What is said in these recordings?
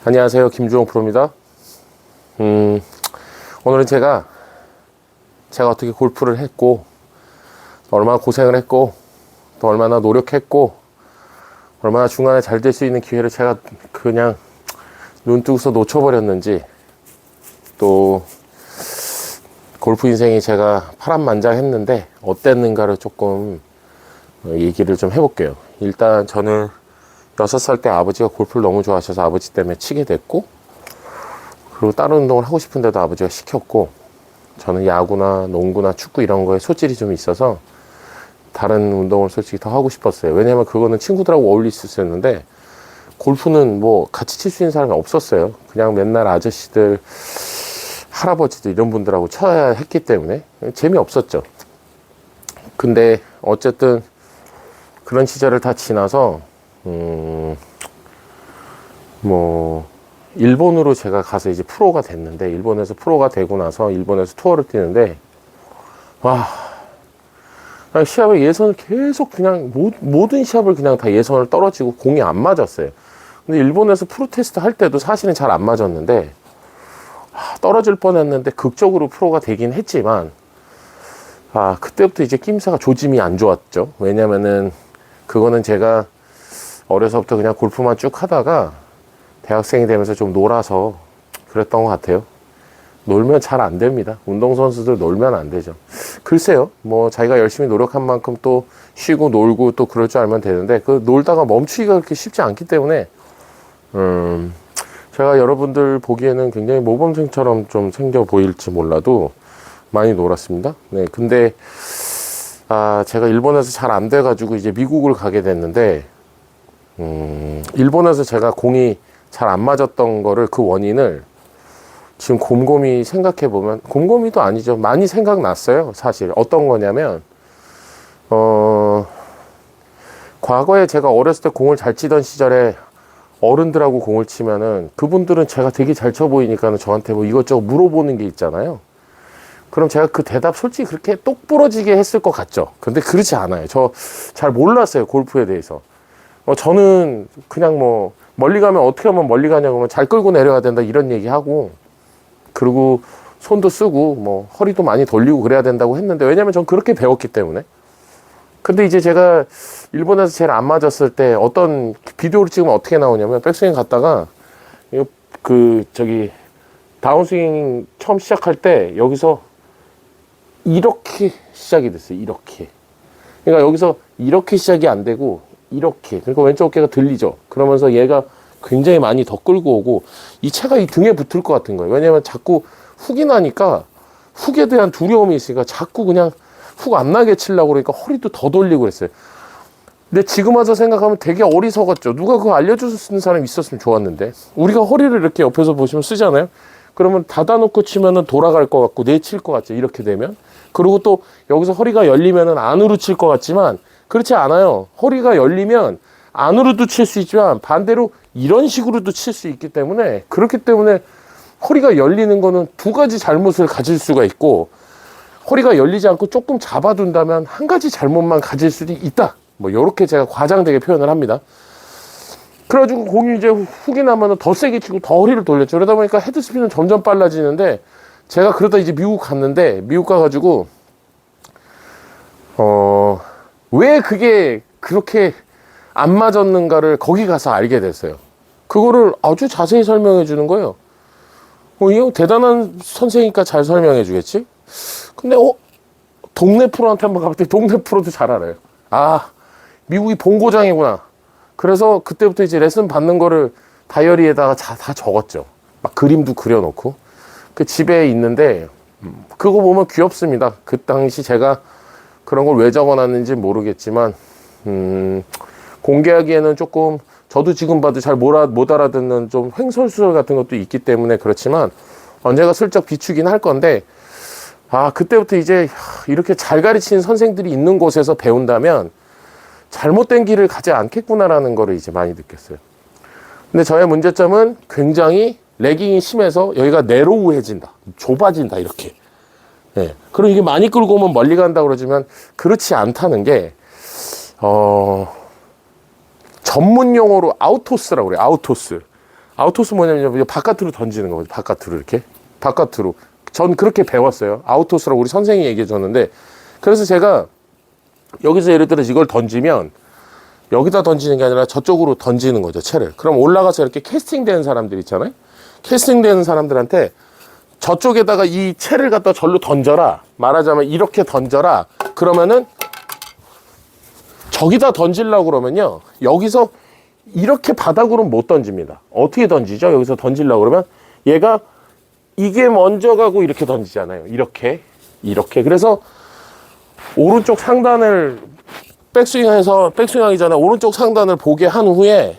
안녕하세요, 김주홍 프로입니다. 오늘은 제가 어떻게 골프를 했고, 얼마나 고생을 했고, 또 얼마나 노력했고, 얼마나 중간에 잘 될 수 있는 기회를 제가 그냥 눈 뜨고서 놓쳐버렸는지, 또 골프 인생이 제가 파란만장했는데 어땠는가를 조금 얘기를 좀 해볼게요. 일단 저는 6살 때 아버지가 골프를 너무 좋아하셔서 아버지 때문에 치게 됐고, 그리고 다른 운동을 하고 싶은데도 아버지가 시켰고, 저는 야구나 농구나 축구 이런 거에 소질이 좀 있어서 다른 운동을 솔직히 더 하고 싶었어요. 왜냐면 그거는 친구들하고 어울릴 수 있었는데, 골프는 뭐 같이 칠 수 있는 사람이 없었어요. 그냥 맨날 아저씨들, 할아버지들 이런 분들하고 쳐야 했기 때문에 재미없었죠. 근데 어쨌든 그런 시절을 다 지나서 일본으로 제가 가서 이제 프로가 됐는데, 일본에서 프로가 되고 나서 일본에서 투어를 뛰는데, 와, 시합에 예선을 계속 그냥 모든 시합을 그냥 다 예선을 떨어지고 공이 안 맞았어요. 근데 일본에서 프로 테스트 할 때도 사실은 잘 안 맞았는데, 떨어질 뻔했는데 극적으로 프로가 되긴 했지만, 그때부터 이제 낌새가 조짐이 안 좋았죠. 왜냐면은 그거는 제가 어려서부터 그냥 골프만 쭉 하다가 대학생이 되면서 좀 놀아서 그랬던 것 같아요. 놀면 잘 안 됩니다. 운동선수들 놀면 안 되죠. 글쎄요, 뭐 자기가 열심히 노력한 만큼 또 쉬고 놀고 또 그럴 줄 알면 되는데, 그 놀다가 멈추기가 그렇게 쉽지 않기 때문에 제가 여러분들 보기에는 굉장히 모범생처럼 좀 생겨 보일지 몰라도 많이 놀았습니다. 네, 근데 제가 일본에서 잘 안 돼가지고 이제 미국을 가게 됐는데, 일본에서 제가 공이 잘 안 맞았던 거를, 그 원인을 지금 곰곰이 생각해 보면, 곰곰이도 아니죠, 많이 생각났어요. 사실 어떤 거냐면, 과거에 제가 어렸을 때 공을 잘 치던 시절에 어른들하고 공을 치면은 그분들은 제가 되게 잘 쳐 보이니까는 저한테 뭐 이것저것 물어보는 게 있잖아요. 그럼 제가 그 대답 솔직히 그렇게 똑부러지게 했을 것 같죠. 근데 그렇지 않아요. 저 잘 몰랐어요, 골프에 대해서. 저는 그냥 뭐 멀리 가면 어떻게 하면 멀리 가냐고 하면 잘 끌고 내려야 된다 이런 얘기하고, 그리고 손도 쓰고 뭐 허리도 많이 돌리고 그래야 된다고 했는데, 왜냐면 전 그렇게 배웠기 때문에. 근데 이제 제가 일본에서 제일 안 맞았을 때 어떤 비디오를 찍으면 어떻게 나오냐면, 백스윙 갔다가 다운스윙 처음 시작할 때 여기서 이렇게 시작이 됐어요. 이렇게. 그러니까 여기서 이렇게 시작이 안 되고 이렇게. 그러니까 왼쪽 어깨가 들리죠. 그러면서 얘가 굉장히 많이 더 끌고 오고, 이 채가 이 등에 붙을 것 같은 거예요. 왜냐면 자꾸 훅이 나니까, 훅에 대한 두려움이 있으니까 자꾸 그냥 훅 안 나게 치려고 그러니까 허리도 더 돌리고 그랬어요. 근데 지금 와서 생각하면 되게 어리석었죠. 누가 그거 알려줄 수 있는 사람이 있었으면 좋았는데. 우리가 허리를 이렇게 옆에서 보시면 쓰잖아요. 그러면 닫아놓고 치면은 돌아갈 것 같고 내칠 것 같죠, 이렇게 되면. 그리고 또 여기서 허리가 열리면은 안으로 칠 것 같지만 그렇지 않아요. 허리가 열리면 안으로도 칠 수 있지만 반대로 이런 식으로도 칠 수 있기 때문에, 그렇기 때문에 허리가 열리는 거는 두 가지 잘못을 가질 수가 있고, 허리가 열리지 않고 조금 잡아둔다면 한 가지 잘못만 가질 수도 있다. 뭐 요렇게 제가 과장되게 표현을 합니다. 그래가지고 공이 이제 훅이 나면은 더 세게 치고 더 허리를 돌렸죠. 그러다 보니까 헤드스피드는 점점 빨라지는데, 제가 그러다 이제 미국 갔는데, 미국 가가지고 왜 그게 그렇게 안 맞았는가를 거기 가서 알게 됐어요. 그거를 아주 자세히 설명해 주는 거예요. 이거 대단한 선생이니까 잘 설명해 주겠지? 근데 동네 프로한테 한번 가봤더니 동네 프로도 잘 알아요. 미국이 본고장이구나. 그래서 그때부터 이제 레슨 받는 거를 다이어리에다가 다 적었죠. 막 그림도 그려놓고. 그 집에 있는데, 그거 보면 귀엽습니다. 그 당시 제가 그런 걸 왜 적어놨는지 모르겠지만, 공개하기에는 조금, 저도 지금 봐도 잘 못 알아듣는 좀 횡설수설 같은 것도 있기 때문에 그렇지만, 언제가 슬쩍 비추긴 할 건데, 그때부터 이제 이렇게 잘 가르치는 선생들이 있는 곳에서 배운다면 잘못된 길을 가지 않겠구나라는 거를 이제 많이 느꼈어요. 근데 저의 문제점은 굉장히 레깅이 심해서 여기가 내로우해진다, 좁아진다, 이렇게. 예. 그리고 이게 많이 끌고 오면 멀리 간다 그러지만 그렇지 않다는 게, 전문 용어로 아우토스라고 그래요. 아우토스. 아웃토스 뭐냐면 바깥으로 던지는 거거든요. 바깥으로 이렇게. 바깥으로. 전 그렇게 배웠어요. 아웃토스라고 우리 선생님이 얘기해 줬는데, 그래서 제가 여기서 예를 들어 이걸 던지면 여기다 던지는 게 아니라 저쪽으로 던지는 거죠, 채를. 그럼 올라가서 이렇게 캐스팅되는 사람들 있잖아요. 캐스팅되는 사람들한테 저쪽에다가 이 채를 갖다 절로 던져라. 말하자면 이렇게 던져라. 그러면은 저기다 던지려고 그러면요. 여기서 이렇게 바닥으로는 못 던집니다. 어떻게 던지죠? 여기서 던지려고 그러면 얘가 이게 먼저 가고 이렇게 던지잖아요. 이렇게. 그래서 오른쪽 상단을 백스윙하기 전에 오른쪽 상단을 보게 한 후에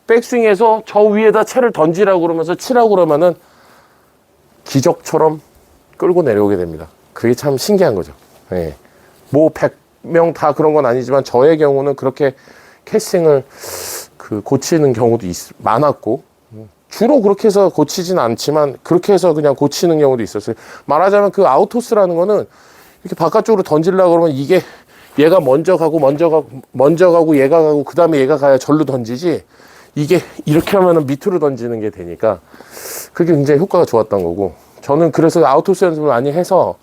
백스윙해서 저 위에다 채를 던지라고 그러면서 치라고 그러면은 기적처럼 끌고 내려오게 됩니다. 그게 참 신기한 거죠. 예. 뭐 100명 다 그런 건 아니지만 저의 경우는 그렇게 캐스팅을 고치는 경우도 많았고, 주로 그렇게 해서 고치진 않지만 그렇게 해서 그냥 고치는 경우도 있었어요. 말하자면 그 아웃토스라는 거는 이렇게 바깥쪽으로 던지려고 그러면 이게 얘가 먼저 가고 얘가 가고 그 다음에 얘가 가야 절로 던지지, 이게 이렇게 하면은 밑으로 던지는 게 되니까 그게 굉장히 효과가 좋았던 거고, 저는 그래서 아웃토스 연습을 많이 해서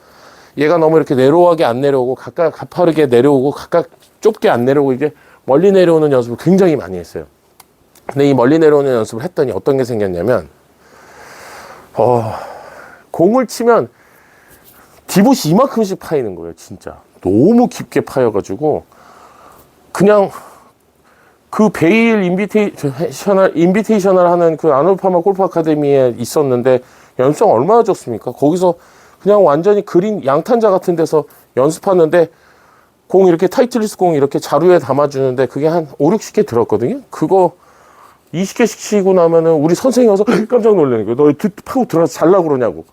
얘가 너무 이렇게 내로하게 안 내려오고 각각 가파르게 내려오고 각각 좁게 안 내려오고 이게 멀리 내려오는 연습을 굉장히 많이 했어요. 근데 이 멀리 내려오는 연습을 했더니 어떤 게 생겼냐면, 공을 치면 디봇이 이만큼씩 파이는 거예요. 진짜 너무 깊게 파여가지고 그냥 그 베일 인비테이셔널 하는 그 아놀드 파머 골프 아카데미에 있었는데 연습생 얼마나 줬습니까? 거기서 그냥 완전히 그린 양탄자 같은 데서 연습하는데 공 이렇게 타이틀리스 공 이렇게 자루에 담아주는데 그게 한 5, 60개 들었거든요. 그거 20개씩 치고 나면은 우리 선생님이 와서 깜짝 놀라는 거예요. 너 파고 들어가서 잘라고 그러냐고.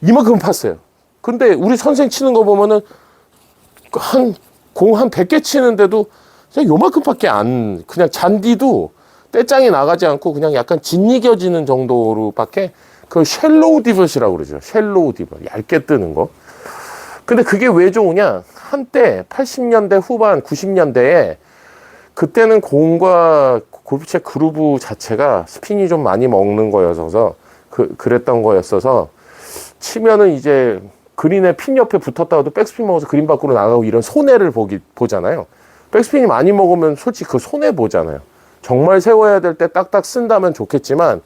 이만큼 팠어요. 근데 우리 선생 치는 거 보면은 공 한 100개 치는데도 그냥 요만큼밖에 그냥 잔디도 떼짱이 나가지 않고 그냥 약간 짓이겨지는 정도로밖에, 그 쉘로우 디봇이라고 그러죠. 쉘로우 디봇. 얇게 뜨는 거. 근데 그게 왜 좋으냐? 한때 80년대 후반 90년대에 그때는 공과 골프채 그루브 자체가 스핀이 좀 많이 먹는 거여서 그랬던 거였어서, 치면은 이제 그린에 핀 옆에 붙었다가도 백스핀 먹어서 그린 밖으로 나가고 이런 손해를 보잖아요. 백스핀이 많이 먹으면 솔직히 그 손해 보잖아요. 정말 세워야 될 때 딱딱 쓴다면 좋겠지만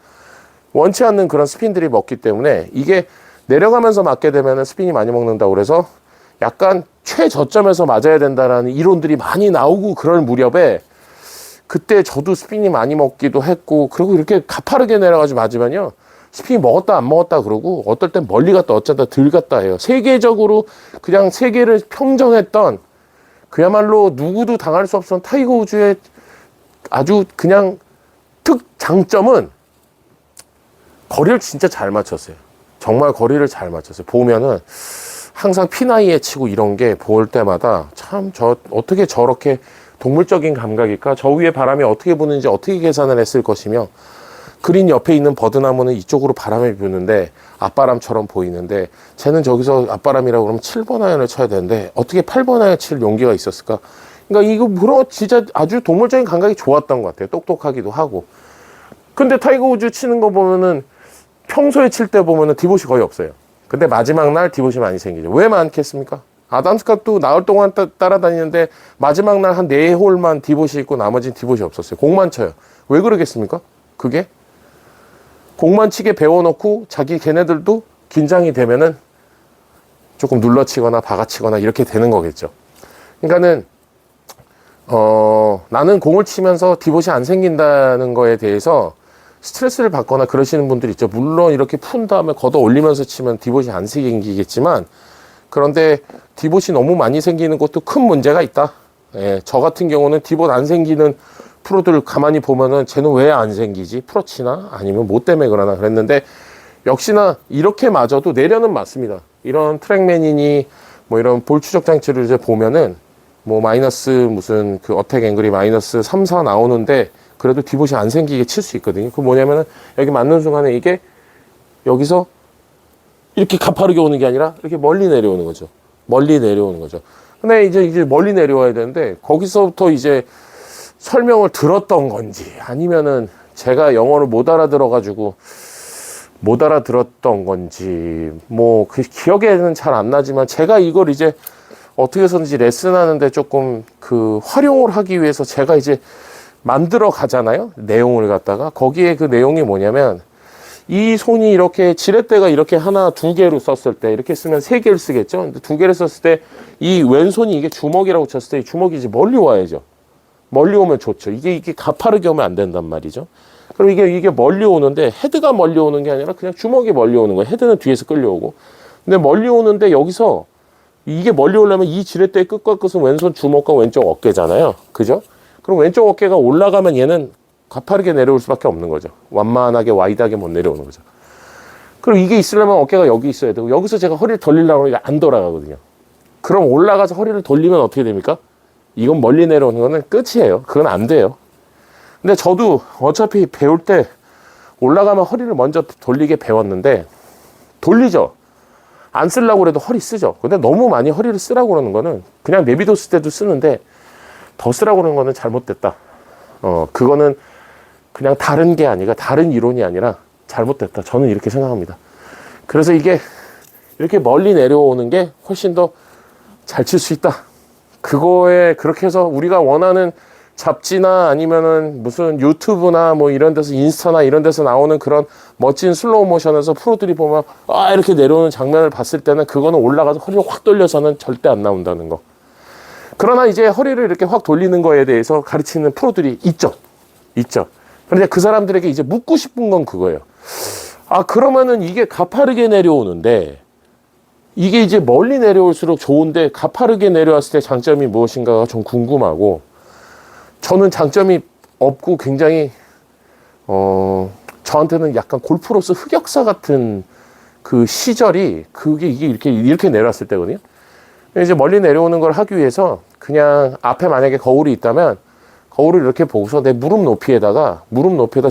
원치 않는 그런 스핀들이 먹기 때문에 이게 내려가면서 맞게 되면 스핀이 많이 먹는다고 그래서 약간 최저점에서 맞아야 된다라는 이론들이 많이 나오고 그럴 무렵에 그때 저도 스핀이 많이 먹기도 했고, 그리고 이렇게 가파르게 내려가지고 맞으면요 스핀이 먹었다 안 먹었다 그러고 어떨 땐 멀리 갔다 어쩌다 덜 갔다 해요. 세계적으로 그냥 세계를 평정했던, 그야말로 누구도 당할 수 없었던 타이거 우즈의 아주 그냥 장점은 거리를 진짜 잘 맞췄어요. 정말 거리를 잘 맞췄어요. 보면은 항상 피나이에 치고 이런 게 볼 때마다 참 어떻게 저렇게 동물적인 감각일까? 저 위에 바람이 어떻게 부는지 어떻게 계산을 했을 것이며, 그린 옆에 있는 버드나무는 이쪽으로 바람이 부는데 앞바람처럼 보이는데 쟤는 저기서 앞바람이라고 그러면 7번 아이언을 쳐야 되는데 어떻게 8번 아이언 칠 용기가 있었을까? 그러니까 이거 진짜 아주 동물적인 감각이 좋았던 것 같아요. 똑똑하기도 하고. 근데 타이거 우즈 치는 거 보면은 평소에 칠 때 보면은 디봇이 거의 없어요. 근데 마지막 날 디봇이 많이 생기죠. 왜 많겠습니까? 아담 스캇도 나흘 동안 따라다니는데 마지막 날 한 4홀만 디봇이 있고 나머지는 디봇이 없었어요. 공만 쳐요. 왜 그러겠습니까? 그게 공만 치게 배워놓고 자기 걔네들도 긴장이 되면은 조금 눌러치거나 박아치거나 이렇게 되는 거겠죠. 그러니까는 나는 공을 치면서 디봇이 안 생긴다는 거에 대해서 스트레스를 받거나 그러시는 분들이 있죠. 물론 이렇게 푼 다음에 걷어 올리면서 치면 디봇이 안 생기겠지만, 그런데 디봇이 너무 많이 생기는 것도 큰 문제가 있다. 예, 저 같은 경우는 디봇 안 생기는 프로들 가만히 보면은 쟤는 왜 안 생기지? 프로 치나? 아니면 뭐 때문에 그러나 그랬는데, 역시나 이렇게 맞아도 내려는 맞습니다. 이런 트랙맨이니 뭐 이런 볼 추적 장치를 이제 보면은 뭐 마이너스 무슨 그 어택 앵글이 마이너스 3, 4 나오는데 그래도 디봇이 안 생기게 칠 수 있거든요. 그 뭐냐면은 여기 맞는 순간에 이게 여기서 이렇게 가파르게 오는 게 아니라 이렇게 멀리 내려오는 거죠. 멀리 내려오는 거죠. 근데 이제 멀리 내려와야 되는데 거기서부터 이제 설명을 들었던 건지 아니면은 제가 영어를 못 알아들어가지고 못 알아들었던 건지 뭐 그 기억에는 잘 안 나지만 제가 이걸 이제 어떻게 해서든지 레슨하는데 조금 그 활용을 하기 위해서 제가 이제 만들어 가잖아요. 내용을 갖다가 거기에 그 내용이 뭐냐면 이 손이 이렇게 지렛대가 이렇게 하나 두 개로 썼을 때 이렇게 쓰면 세 개를 쓰겠죠. 근데 두 개를 썼을 때 이 왼손이 이게 주먹이라고 쳤을 때 이 주먹이 이제 멀리 와야죠. 멀리 오면 좋죠. 이게 가파르게 오면 안 된단 말이죠. 그럼 이게 멀리 오는데 헤드가 멀리 오는 게 아니라 그냥 주먹이 멀리 오는 거예요. 헤드는 뒤에서 끌려오고. 근데 멀리 오는데 여기서 이게 멀리 오려면 이 지렛대의 끝과 끝은 왼손 주먹과 왼쪽 어깨잖아요. 그죠? 그럼 왼쪽 어깨가 올라가면 얘는 가파르게 내려올 수밖에 없는 거죠. 완만하게 와이드하게 못 내려오는 거죠. 그럼 이게 있으려면 어깨가 여기 있어야 되고 여기서 제가 허리를 돌리려고 하면 안 돌아가거든요. 그럼 올라가서 허리를 돌리면 어떻게 됩니까? 이건 멀리 내려오는 거는 끝이에요. 그건 안 돼요. 근데 저도 어차피 배울 때 올라가면 허리를 먼저 돌리게 배웠는데 돌리죠. 안 쓰려고 그래도 허리 쓰죠. 근데 너무 많이 허리를 쓰라고 그러는 거는 그냥 내비뒀을 때도 쓰는데 더 쓰라고 그러는 거는 잘못됐다. 그거는 그냥 다른 게 아니라 다른 이론이 아니라 잘못됐다. 저는 이렇게 생각합니다. 그래서 이게 이렇게 멀리 내려오는 게 훨씬 더 잘 칠 수 있다. 그거에 그렇게 해서 우리가 원하는 잡지나 아니면은 무슨 유튜브나 뭐 이런 데서 인스타나 이런 데서 나오는 그런 멋진 슬로우 모션에서 프로들이 보면 이렇게 내려오는 장면을 봤을 때는 그거는 올라가서 허리를 확 돌려서는 절대 안 나온다는 거. 그러나 이제 허리를 이렇게 확 돌리는 거에 대해서 가르치는 프로들이 있죠. 그런데 그 사람들에게 이제 묻고 싶은 건 그거예요. 그러면은 이게 가파르게 내려오는데 이게 이제 멀리 내려올수록 좋은데 가파르게 내려왔을 때 장점이 무엇인가가 좀 궁금하고 저는 장점이 없고 굉장히 저한테는 약간 골프로서 흑역사 같은 그 시절이 그게 이렇게 내려왔을 때거든요. 이제 멀리 내려오는 걸 하기 위해서 그냥 앞에 만약에 거울이 있다면 거울을 이렇게 보고서 내 무릎 높이에다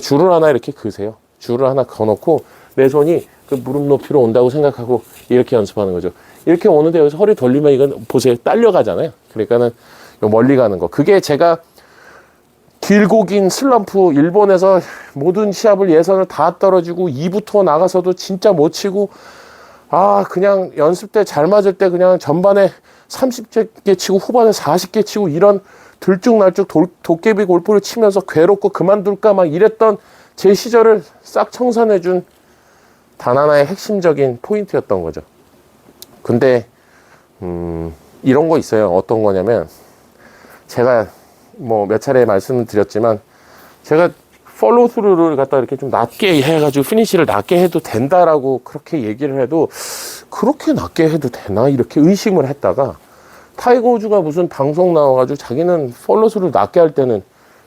줄을 하나 이렇게 그으세요. 줄을 하나 그어놓고 내 손이 그 무릎 높이로 온다고 생각하고 이렇게 연습하는 거죠. 이렇게 오는데 여기서 허리 돌리면 이건 보세요. 딸려가잖아요. 그러니까는 멀리 가는 거. 그게 제가 길고 긴 슬럼프 일본에서 모든 시합을 예선을 다 떨어지고 2부터 나가서도 진짜 못 치고 그냥 연습 때 잘 맞을 때 그냥 전반에 30개 치고 후반에 40개 치고 이런 들쭉날쭉 도깨비 골프를 치면서 괴롭고 그만둘까 막 이랬던 제 시절을 싹 청산해준 단 하나의 핵심적인 포인트였던 거죠. 근데 이런 거 있어요. 어떤 거냐면 제가 뭐 몇 차례 말씀을 드렸지만 제가 팔로우 스루를 갖다 이렇게 좀 낮게 해가지고 피니시를 낮게 해도 된다라고 그렇게 얘기를 해도 그렇게 낮게 해도 되나 이렇게 의심을 했다가 타이거 우즈가 무슨 방송 나와가지고 자기는 팔로우 스루를 낮게 할 때는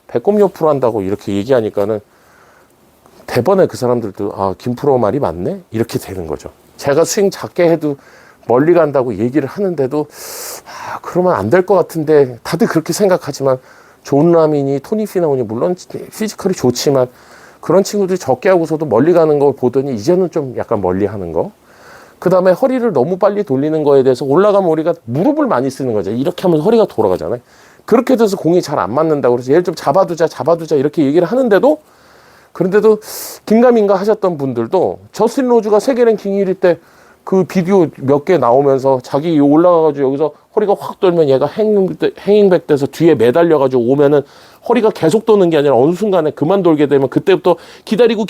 배꼽 옆으로 한다고 이렇게 얘기하니까는 대번에 그 사람들도 김프로 말이 맞네 이렇게 되는 거죠. 제가 스윙 작게 해도 멀리 간다고 얘기를 하는데도 그러면 안 될 것 같은데 다들 그렇게 생각하지만 존 라민이 토니 피나운이 물론 피지컬이 좋지만 그런 친구들이 적게 하고서도 멀리 가는 걸 보더니 이제는 좀 약간 멀리 하는 거. 그 다음에 허리를 너무 빨리 돌리는 거에 대해서 올라가면 우리가 무릎을 많이 쓰는 거죠. 이렇게 하면 허리가 돌아가잖아요. 그렇게 돼서 공이 잘 안 맞는다고 그래서 얘를 좀 잡아두자 이렇게 얘기를 하는데도 그런데도 긴가민가 하셨던 분들도 저스틴 로즈가 세계 랭킹 1위 때 그 비디오 몇 개 나오면서 자기 올라가가지고 여기서 허리가 확 돌면 얘가 행잉백 돼서 뒤에 매달려가지고 오면은 허리가 계속 도는 게 아니라 어느 순간에 그만 돌게 되면 그때부터 기다리고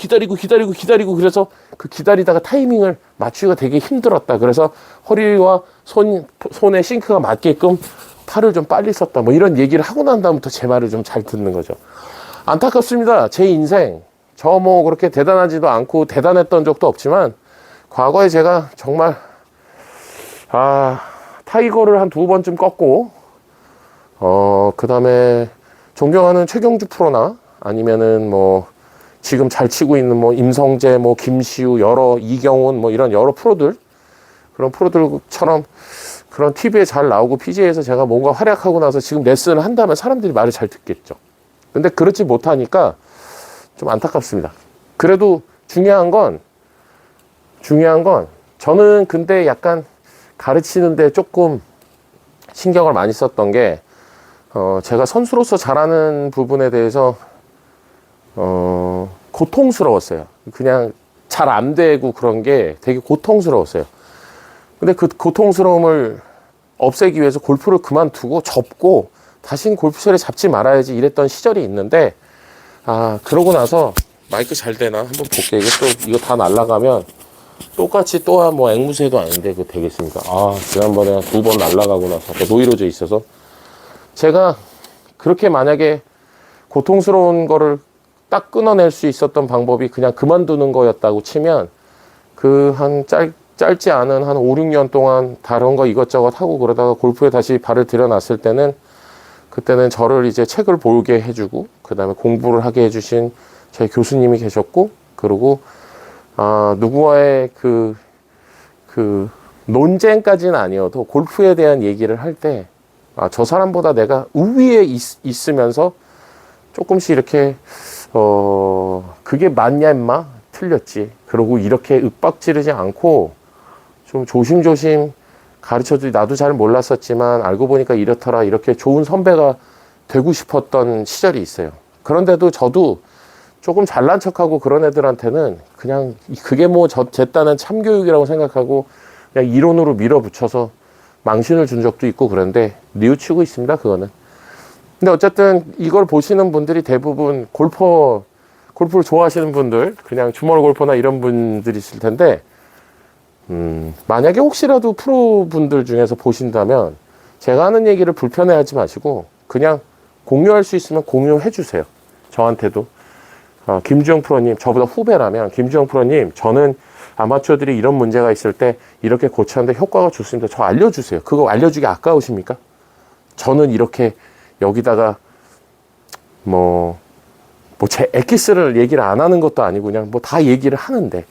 그래서 그 기다리다가 타이밍을 맞추기가 되게 힘들었다. 그래서 허리와 손에 싱크가 맞게끔 팔을 좀 빨리 썼다. 뭐 이런 얘기를 하고 난 다음부터 제 말을 좀 잘 듣는 거죠. 안타깝습니다. 제 인생 저 뭐 그렇게 대단하지도 않고 대단했던 적도 없지만 과거에 제가 정말 타이거를 한 2번쯤 꺾고 그 다음에 존경하는 최경주 프로나 아니면은 뭐 지금 잘 치고 있는 뭐 임성재 뭐 김시우 이경훈 뭐 이런 여러 프로들 그런 프로들처럼 그런 TV에 잘 나오고 PGA에서 제가 뭔가 활약하고 나서 지금 레슨을 한다면 사람들이 말을 잘 듣겠죠. 근데 그렇지 못하니까 좀 안타깝습니다. 그래도 중요한 건 저는 근데 약간 가르치는데 조금 신경을 많이 썼던 게 제가 선수로서 잘하는 부분에 대해서 고통스러웠어요. 그냥 잘 안 되고 그런 게 되게 고통스러웠어요. 근데 그 고통스러움을 없애기 위해서 골프를 그만두고 접고 다시는 골프채를 잡지 말아야지 이랬던 시절이 있는데, 그러고 나서 마이크 잘 되나 한번 볼게. 이거 다 날아가면 똑같이 또한 뭐 앵무새도 아닌데 그 되겠습니까? 지난번에 2번 날아가고 나서 노이로제 있어서 제가 그렇게 만약에 고통스러운 거를 딱 끊어낼 수 있었던 방법이 그냥 그만두는 거였다고 치면 그 짧지 않은 한 5, 6년 동안 다른 거 이것저것 하고 그러다가 골프에 다시 발을 들여놨을 때는 그때는 저를 이제 책을 보게 해주고 그 다음에 공부를 하게 해주신 제 교수님이 계셨고, 그리고 누구와의 그 논쟁까지는 아니어도 골프에 대한 얘기를 할 때 저 사람보다 내가 우위에 있으면서 조금씩 이렇게 그게 맞냐 임마? 틀렸지. 그러고 이렇게 윽박지르지 않고 좀 조심조심 가르쳐주지. 나도 잘 몰랐었지만 알고 보니까 이렇더라. 이렇게 좋은 선배가 되고 싶었던 시절이 있어요. 그런데도 저도 조금 잘난 척하고 그런 애들한테는 그냥 그게 뭐 제 딴은 참교육이라고 생각하고 그냥 이론으로 밀어붙여서 망신을 준 적도 있고 그런데 뉘우치고 있습니다. 그거는. 근데 어쨌든 이걸 보시는 분들이 대부분 골프를 좋아하시는 분들, 그냥 주말 골퍼나 이런 분들이실 텐데, 만약에 혹시라도 프로분들 중에서 보신다면 제가 하는 얘기를 불편해하지 마시고 그냥 공유할 수 있으면 공유해 주세요. 저한테도. 김주영 프로님, 저보다 후배라면 김주영 프로님, 저는 아마추어들이 이런 문제가 있을 때 이렇게 고쳤는데 효과가 좋습니다. 저 알려주세요. 그거 알려주기 아까우십니까? 저는 이렇게 여기다가 제 엑기스를 얘기를 안 하는 것도 아니고 그냥 뭐 다 얘기를 하는데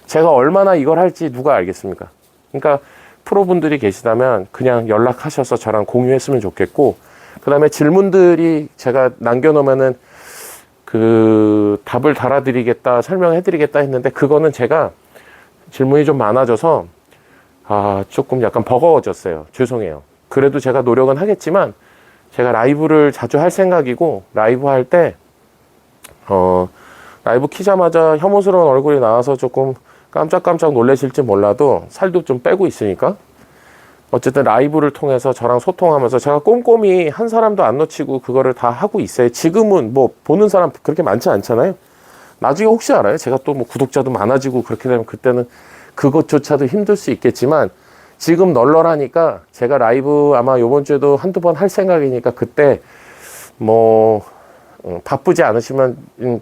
제가 얼마나 이걸 할지 누가 알겠습니까? 그러니까 프로분들이 계시다면 그냥 연락하셔서 저랑 공유했으면 좋겠고, 그 다음에 질문들이 제가 남겨놓으면은 그 답을 달아드리겠다, 설명해드리겠다 했는데 그거는 제가 질문이 좀 많아져서 조금 약간 버거워졌어요. 죄송해요. 그래도 제가 노력은 하겠지만 제가 라이브를 자주 할 생각이고, 라이브 할 때 라이브 키자마자 혐오스러운 얼굴이 나와서 조금 깜짝깜짝 놀라실지 몰라도 살도 좀 빼고 있으니까 어쨌든 라이브를 통해서 저랑 소통하면서 제가 꼼꼼히 한 사람도 안 놓치고 그거를 다 하고 있어요. 지금은 뭐 보는 사람 그렇게 많지 않잖아요. 나중에 혹시 알아요? 제가 또 뭐 구독자도 많아지고 그렇게 되면 그때는 그것조차도 힘들 수 있겠지만 지금 널널하니까 제가 라이브 아마 요번 주에도 한두 번 할 생각이니까 그때 바쁘지 않으시면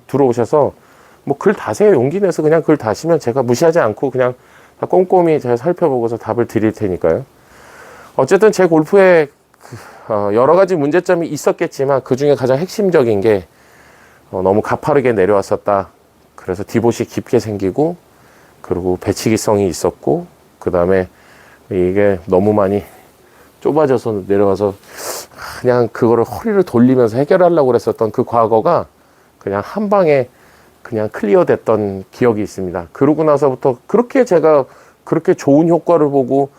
들어오셔서 뭐 글 다세요. 용기 내서 그냥 글 다시면 제가 무시하지 않고 그냥 다 꼼꼼히 제가 살펴보고서 답을 드릴 테니까요. 어쨌든 제 골프에 여러 가지 문제점이 있었겠지만 그 중에 가장 핵심적인 게 너무 가파르게 내려왔었다. 그래서 디봇이 깊게 생기고, 그리고 배치기성이 있었고, 그 다음에 이게 너무 많이 좁아져서 내려와서 그냥 그거를 허리를 돌리면서 해결하려고 그랬었던 그 과거가 그냥 한 방에 그냥 클리어 됐던 기억이 있습니다. 그러고 나서부터 그렇게 제가 그렇게 좋은 효과를 보고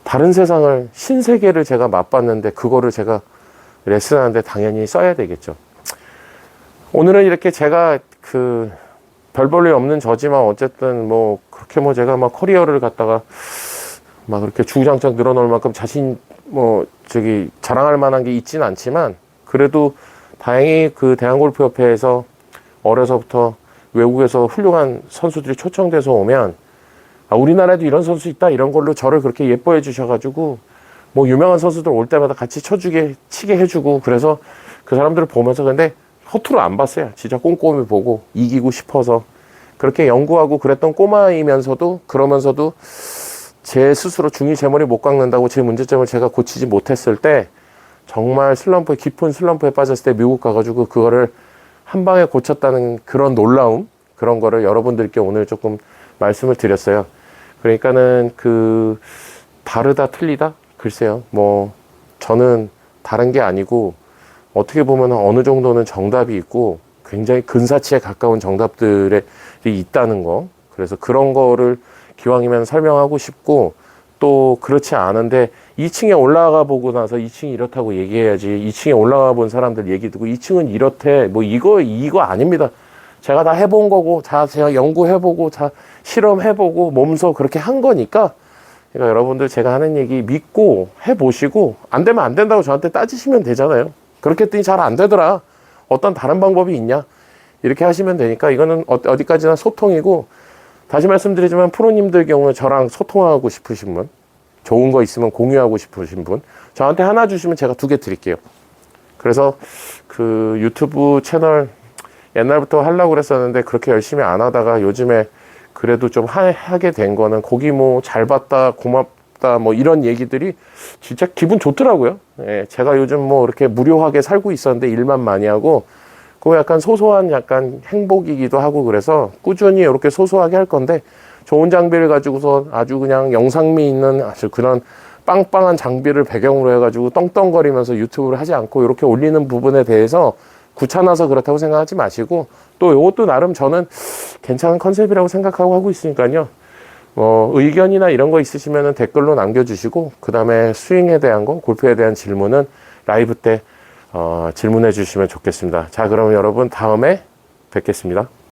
다른 세상을, 신세계를 제가 맛봤는데 그거를 제가 레슨하는데 당연히 써야 되겠죠. 오늘은 이렇게 제가 별 볼일 없는 저지만 어쨌든 그렇게 제가 커리어를 갖다가 그렇게 주구장창 늘어놓을 만큼 자랑할 만한 게 있진 않지만 그래도 다행히 그 대한골프협회에서 어려서부터 외국에서 훌륭한 선수들이 초청돼서 오면 우리나라에도 이런 선수 있다 이런 걸로 저를 그렇게 예뻐해 주셔가지고 유명한 선수들 올 때마다 같이 치게 해주고, 그래서 그 사람들을 보면서 근데 허투루 안 봤어요. 진짜 꼼꼼히 보고 이기고 싶어서 그렇게 연구하고 그랬던 꼬마이면서도, 그러면서도 제 스스로 중이 제 머리 못 깎는다고 제 문제점을 제가 고치지 못했을 때 정말 깊은 슬럼프에 빠졌을 때 미국 가가지고 그거를 한 방에 고쳤다는 그런 놀라움, 그런 거를 여러분들께 오늘 조금 말씀을 드렸어요. 그러니까는 다르다 틀리다? 글쎄요. 저는 다른 게 아니고 어떻게 보면 어느 정도는 정답이 있고 굉장히 근사치에 가까운 정답들이 있다는 거. 그래서 그런 거를 기왕이면 설명하고 싶고, 또 그렇지 않은데 2층에 올라가 보고 나서 2층이 이렇다고 얘기해야지. 2층에 올라가 본 사람들 얘기 듣고 2층은 이렇대. 뭐 이거 아닙니다. 제가 다 해본 거고, 제가 연구해보고, 실험해보고, 몸소 그렇게 한 거니까. 그러니까 여러분들 제가 하는 얘기 믿고 해보시고, 안 되면 안 된다고 저한테 따지시면 되잖아요. 그렇게 했더니 잘 안 되더라. 어떤 다른 방법이 있냐. 이렇게 하시면 되니까 이거는 어디까지나 소통이고, 다시 말씀드리지만 프로님들 경우에 저랑 소통하고 싶으신 분, 좋은 거 있으면 공유하고 싶으신 분, 저한테 하나 주시면 제가 2개 드릴게요. 그래서 그 유튜브 채널 옛날부터 하려고 그랬었는데 그렇게 열심히 안 하다가 요즘에 그래도 좀 하게 된 거는 고기 뭐 잘 봤다, 고맙다, 뭐 이런 얘기들이 진짜 기분 좋더라고요. 예, 제가 요즘 뭐 이렇게 무료하게 살고 있었는데 일만 많이 하고, 그거 약간 소소한 약간 행복이기도 하고 그래서 꾸준히 이렇게 소소하게 할 건데, 좋은 장비를 가지고서 아주 그냥 영상미 있는 아주 그런 빵빵한 장비를 배경으로 해가지고 떵떵거리면서 유튜브를 하지 않고 이렇게 올리는 부분에 대해서 귀찮아서 그렇다고 생각하지 마시고, 또 이것도 나름 저는 괜찮은 컨셉이라고 생각하고 하고 있으니까요. 의견이나 이런 거 있으시면 댓글로 남겨주시고, 그 다음에 스윙에 대한 거, 골프에 대한 질문은 라이브 때 질문해 주시면 좋겠습니다. 자, 그러면 여러분 다음에 뵙겠습니다.